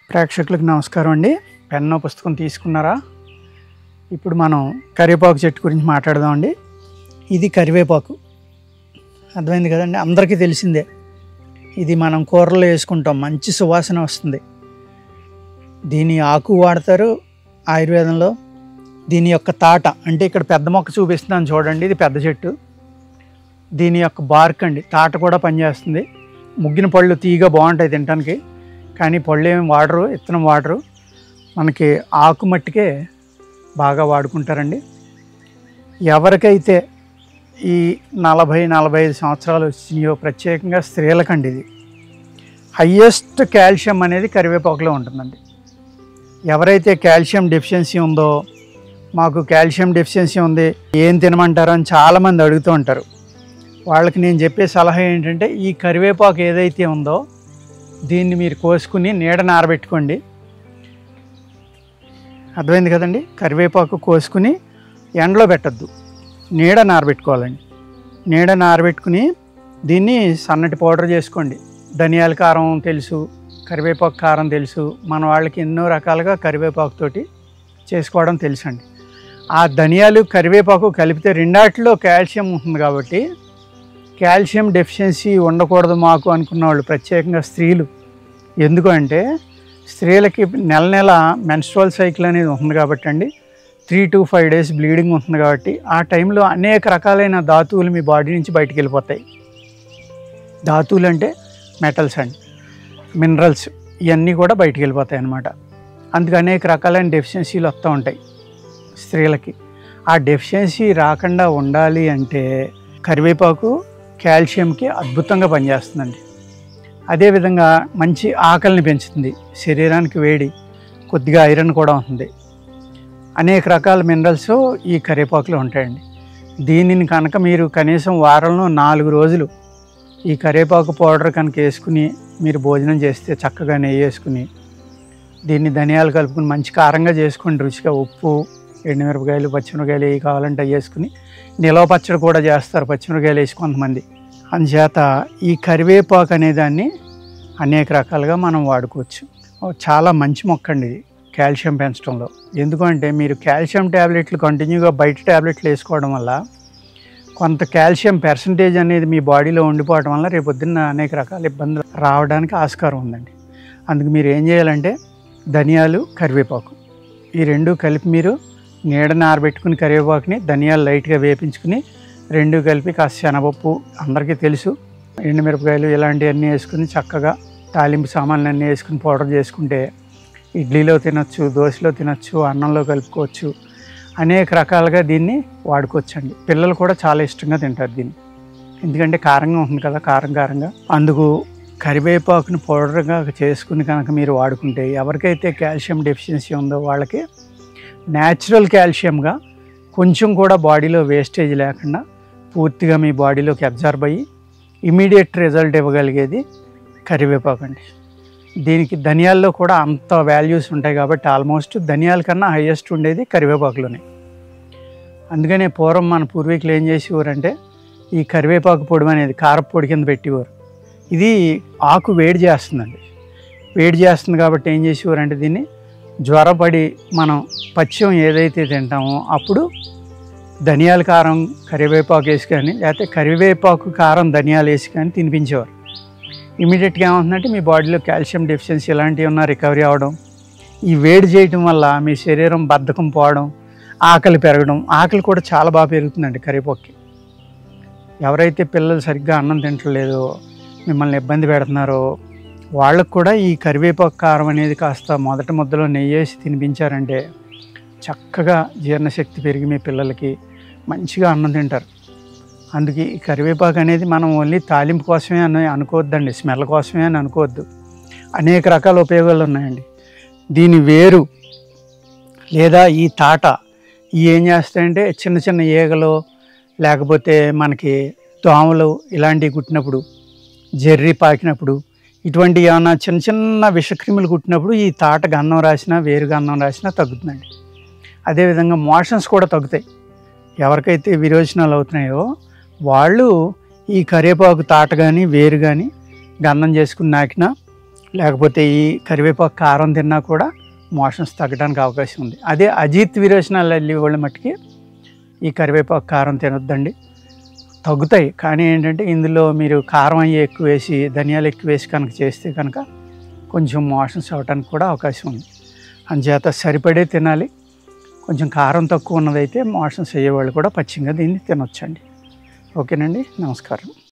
ప్రేక్షకులకు నమస్కారం అండి. పెన్ను పుస్తకం తీసుకున్నారా? ఇప్పుడు మనం కరివేపాకు చెట్టు గురించి మాట్లాడదామండి. ఇది కరివేపాకు, అర్థమైంది కదండి, అందరికీ తెలిసిందే. ఇది మనం కూరలో వేసుకుంటాం, మంచి సువాసన వస్తుంది. దీని ఆకు వాడతారు ఆయుర్వేదంలో. దీని యొక్క తాట అంటే ఇక్కడ పెద్ద మొక్క చూపిస్తున్నాను చూడండి, ఇది పెద్ద చెట్టు. దీని యొక్క బార్క్ అండి, తాట కూడా పనిచేస్తుంది. ముగ్గిన పళ్ళు తీగ బాగుంటాయి తినడానికి, కానీ పళ్ళు ఏమి వాడరు, విత్తనం వాడరు. మనకి ఆకు మట్టికే బాగా వాడుకుంటారండి. ఎవరికైతే ఈ 40-45 సంవత్సరాలు వచ్చినాయో, ప్రత్యేకంగా స్త్రీలకండి ఇది హయ్యెస్ట్ కాల్షియం అనేది కరివేపాకులో ఉంటుందండి. ఎవరైతే కాల్షియం డెఫిషియన్సీ ఉందో, మాకు కాల్షియం డెఫిషియన్సీ ఉంది, ఏం తినమంటారు అని చాలామంది అడుగుతూ ఉంటారు. వాళ్ళకి నేను చెప్పే సలహా ఏంటంటే, ఈ కరివేపాకు ఏదైతే ఉందో దీన్ని మీరు కోసుకుని నీడన ఆరబెట్టుకోండి. అర్థమైంది కదండి, కరివేపాకు కోసుకుని ఎండలో పెట్టద్దు, నీడన ఆరబెట్టుకోవాలండి. నీడన ఆరబెట్టుకుని దీన్ని సన్నటి పౌడర్ చేసుకోండి. ధనియాల కారం తెలుసు, కరివేపాకు కారం తెలుసు, మన వాళ్ళకి ఎన్నో రకాలుగా కరివేపాకుతోటి చేసుకోవడం తెలుసండి. ఆ ధనియాలు కరివేపాకు కలిపితే రెండాటిలో కాల్షియం ఉంటుంది కాబట్టి, కాల్షియం డెఫిషియన్సీ ఉండకూడదు మాకు అనుకున్న వాళ్ళు, ప్రత్యేకంగా స్త్రీలు. ఎందుకు అంటే స్త్రీలకి నెల నెల మెన్స్ట్రువల్ సైకిల్ అనేది ఉంటుంది కాబట్టి అండి, 3 to 5 days బ్లీడింగ్ ఉంటుంది కాబట్టి, ఆ టైంలో అనేక రకాలైన ధాతువులు మీ బాడీ నుంచి బయటికి వెళ్ళిపోతాయి. ధాతువులు అంటే మెటల్స్ అండి, మినరల్స్, ఇవన్నీ కూడా బయటికి వెళ్ళిపోతాయి అన్నమాట. అందుకు అనేక రకాలైన డెఫిషియన్సీలు వస్తూ ఉంటాయి స్త్రీలకి. ఆ డెఫిషియన్సీ రాకుండా ఉండాలి అంటే కరివేపాకు కాల్షియంకి అద్భుతంగా పనిచేస్తుందండి. అదేవిధంగా మంచి ఆకలిని పెంచుతుంది, శరీరానికి వేడి, కొద్దిగా ఐరన్ కూడా ఉంటుంది. అనేక రకాల మినరల్స్ ఈ కరివేపాకులో ఉంటాయండి. దీనిని కనుక మీరు కనీసం వారంలో 4 రోజులు ఈ కరివేపాకు పౌడర్ కనుక వేసుకుని మీరు భోజనం చేస్తే, చక్కగా నెయ్యి వేసుకుని దీన్ని ధనియాలు కలుపుకుని మంచి కారంగా చేసుకోండి. రుచిగా ఉప్పు, ఎండుమిరపకాయలు, పచ్చిమిరపకాయలు ఏవి కావాలంటే అవి వేసుకుని నిలవ పచ్చడి కూడా చేస్తారు, పచ్చిమిరపకాయలు వేసి కొంతమంది. అందుచేత ఈ కరివేపాకు అనేదాన్ని అనేక రకాలుగా మనం వాడుకోవచ్చు. చాలా మంచి మొక్క అండి ఇది కాల్షియం పెంచడంలో. ఎందుకంటే మీరు కాల్షియం ట్యాబ్లెట్లు కంటిన్యూగా బయట ట్యాబ్లెట్లు వేసుకోవడం వల్ల కొంత కాల్షియం పర్సంటేజ్ అనేది మీ బాడీలో ఉండిపోవడం వల్ల రేపొద్దున్న అనేక రకాల ఇబ్బందులు రావడానికి ఆస్కారం ఉందండి. అందుకు మీరు ఏం చేయాలంటే ధనియాలు, కరివేపాకు ఈ రెండు కలిపి మీరు నీడన ఆరబెట్టుకుని కరివేపాకుని ధనియాలు లైట్గా వేపించుకుని రెండు కలిపి కాస్త శనగపప్పు, అందరికీ తెలుసు, ఎండుమిరపకాయలు ఇలాంటివన్నీ వేసుకుని చక్కగా తాలింపు సామాన్లు అన్నీ వేసుకుని పౌడర్ చేసుకుంటే ఇడ్లీలో తినచ్చు, దోశలో తినచ్చు, అన్నంలో కలుపుకోవచ్చు, అనేక రకాలుగా దీన్ని వాడుకోవచ్చండి. పిల్లలు కూడా చాలా ఇష్టంగా తింటారు దీన్ని, ఎందుకంటే కారంగా ఉంటుంది కదా, కారంగా. అందుకు కరివేపాకుని పౌడర్గా చేసుకుని కనుక మీరు వాడుకుంటే ఎవరికైతే కాల్షియం డెఫిషియన్సీ ఉందో వాళ్ళకి న్యాచురల్ కాల్షియంగా కొంచెం కూడా బాడీలో వేస్టేజ్ లేకుండా పూర్తిగా మీ బాడీలోకి అబ్జర్బ్ అయ్యి ఇమీడియట్ రిజల్ట్ ఇవ్వగలిగేది కరివేపాకు అండి. దీనికి ధనియాల్లో కూడా అంత వాల్యూస్ ఉంటాయి కాబట్టి ఆల్మోస్ట్ ధనియాల కన్నా హైయెస్ట్ ఉండేది కరివేపాకులోనే. అందుకనే పూర్వం మన పూర్వీకులు ఏం చేసేవారంటే ఈ కరివేపాకు పొడి అనేది కారపు పొడి కింద పెట్టేవారు. ఇది ఆకు వేడి చేస్తుందండి, వేడి చేస్తుంది కాబట్టి ఏం చేసేవారంటే దీన్ని జ్వరపడి మనం పథ్యం ఏదైతే తింటామో అప్పుడు ధనియాల కారం కరివేపాకు వేసి కానీ, లేకపోతే కరివేపాకు కారం ధనియాలు వేసి కానీ తినిపించేవారు. ఇమీడియట్గా ఏమవుతుందంటే మీ బాడీలో కాల్షియం డెఫిషియన్సీ ఇలాంటివి ఉన్నా రికవరీ అవ్వడం, ఈ వేడి చేయటం వల్ల మీ శరీరం బద్ధకం పోవడం, ఆకలి పెరగడం. ఆకలి కూడా చాలా బాగా పెరుగుతుందండి కరివేపాకుకి. ఎవరైతే పిల్లలు సరిగ్గా అన్నం తింటలేదో, మిమ్మల్ని ఇబ్బంది పెడుతున్నారో వాళ్ళకు కూడా ఈ కరివేపాకు కారం అనేది కాస్త మొదటి ముద్దలో నెయ్యి వేసి తినిపించారంటే చక్కగా జీర్ణశక్తి పెరిగి మీ పిల్లలకి మంచిగా అన్నం తింటారు. అందుకే ఈ కరివేపాకు అనేది మనం ఓన్లీ తాలింపు కోసమే అని అనుకోవద్దండి, స్మెల్ కోసమే అని అనుకోవద్దు. అనేక రకాల ఉపయోగాలు ఉన్నాయండి. దీని వేరు లేదా ఈ తాట ఇవి ఏం చేస్తాయంటే చిన్న చిన్న ఈగలు, లేకపోతే మనకి దోమలు ఇలాంటివి కుట్టినప్పుడు, జెర్రీ పాకినప్పుడు, ఇటువంటి ఏమన్నా చిన్న చిన్న విషక్రిములు కుట్టినప్పుడు ఈ తాట గంధం రాసినా, వేరు గంధం రాసినా తగ్గుతుందండి. అదేవిధంగా మోషన్స్ కూడా తగ్గుతాయి. ఎవరికైతే విరోచనాలు అవుతున్నాయో వాళ్ళు ఈ కరివేపాకు తాట కానీ వేరు కానీ గంధం చేసుకుని నాకినా లేకపోతే ఈ కరివేపాకు కారం తిన్నా కూడా మోషన్స్ తగ్గడానికి అవకాశం ఉంది. అదే అజీర్తి విరోచనాలు వెళ్ళి వాళ్ళ మట్టుకి ఈ కరివేపాకు కారం తినొద్దండి, తగ్గుతాయి. కానీ ఏంటంటే ఇందులో మీరు కారం అయ్యి ఎక్కువ వేసి ధనియాలు ఎక్కువ వేసి కనుక చేస్తే కనుక కొంచెం మోషన్స్ అవ్వడానికి కూడా అవకాశం ఉంది. అందుచేత సరిపడే తినాలి. కొంచెం కారం తక్కువ ఉన్నదైతే మోషన్స్ అయ్యేవాళ్ళు కూడా పచ్చిగా దీన్ని తినొచ్చండి. ఓకేనండి, నమస్కారం.